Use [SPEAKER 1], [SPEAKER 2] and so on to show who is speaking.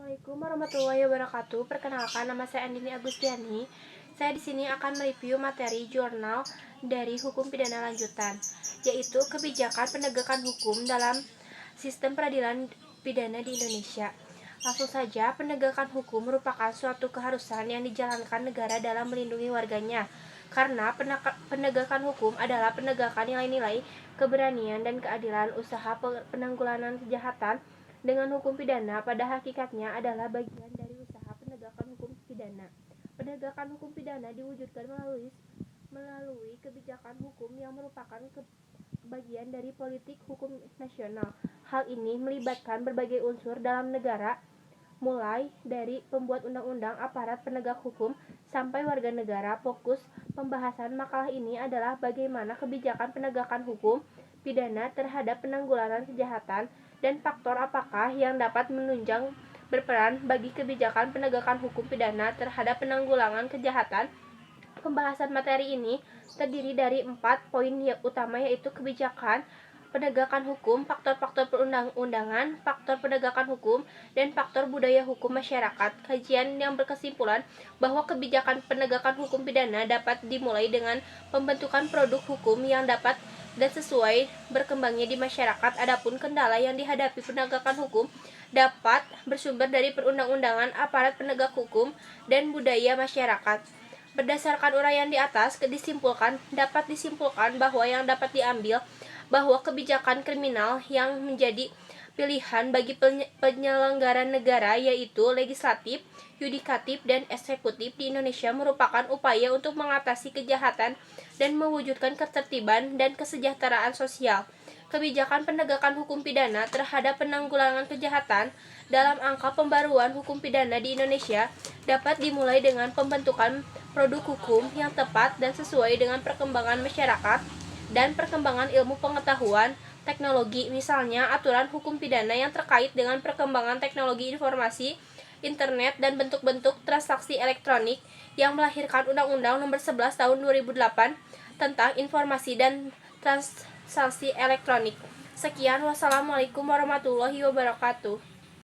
[SPEAKER 1] Assalamualaikum warahmatullahi wabarakatuh. Perkenalkan, nama saya Andini Agustiani. Saya di sini akan mereview materi jurnal dari hukum pidana lanjutan, yaitu kebijakan penegakan hukum dalam sistem peradilan pidana di Indonesia. Langsung saja, penegakan hukum merupakan suatu keharusan yang dijalankan negara dalam melindungi warganya. Karena penegakan hukum adalah penegakan nilai-nilai keberanian dan keadilan. Usaha penanggulangan kejahatan dengan hukum pidana pada hakikatnya adalah bagian dari usaha penegakan hukum pidana. Penegakan hukum pidana diwujudkan melalui kebijakan hukum yang merupakan bagian dari politik hukum nasional. Hal ini melibatkan berbagai unsur dalam negara, mulai dari pembuat undang-undang, aparat penegak hukum, sampai warga negara. Fokus pembahasan makalah ini adalah bagaimana kebijakan penegakan hukum pidana terhadap penanggulangan kejahatan dan faktor apakah yang dapat menunjang berperan bagi kebijakan penegakan hukum pidana terhadap penanggulangan kejahatan. Pembahasan materi ini terdiri dari 4 poin utama, yaitu kebijakan penegakan hukum, faktor-faktor perundang-undangan, faktor penegakan hukum, dan faktor budaya hukum masyarakat. Kajian yang berkesimpulan bahwa kebijakan penegakan hukum pidana dapat dimulai dengan pembentukan produk hukum yang dapat dan sesuai berkembangnya di masyarakat. Adapun kendala yang dihadapi penegakan hukum dapat bersumber dari perundang-undangan, aparat penegak hukum, dan budaya masyarakat. Berdasarkan uraian di atas, dapat disimpulkan bahwa yang dapat diambil bahwa kebijakan kriminal yang menjadi pilihan bagi penyelenggara negara, yaitu legislatif, yudikatif, dan eksekutif di Indonesia, merupakan upaya untuk mengatasi kejahatan dan mewujudkan ketertiban dan kesejahteraan sosial. Kebijakan penegakan hukum pidana terhadap penanggulangan kejahatan dalam angka pembaruan hukum pidana di Indonesia dapat dimulai dengan pembentukan produk hukum yang tepat dan sesuai dengan perkembangan masyarakat dan perkembangan ilmu pengetahuan teknologi, misalnya aturan hukum pidana yang terkait dengan perkembangan teknologi informasi, internet, dan bentuk-bentuk transaksi elektronik yang melahirkan Undang-Undang Nomor 11 Tahun 2008 tentang informasi dan transaksi elektronik. Sekian, wassalamualaikum warahmatullahi wabarakatuh.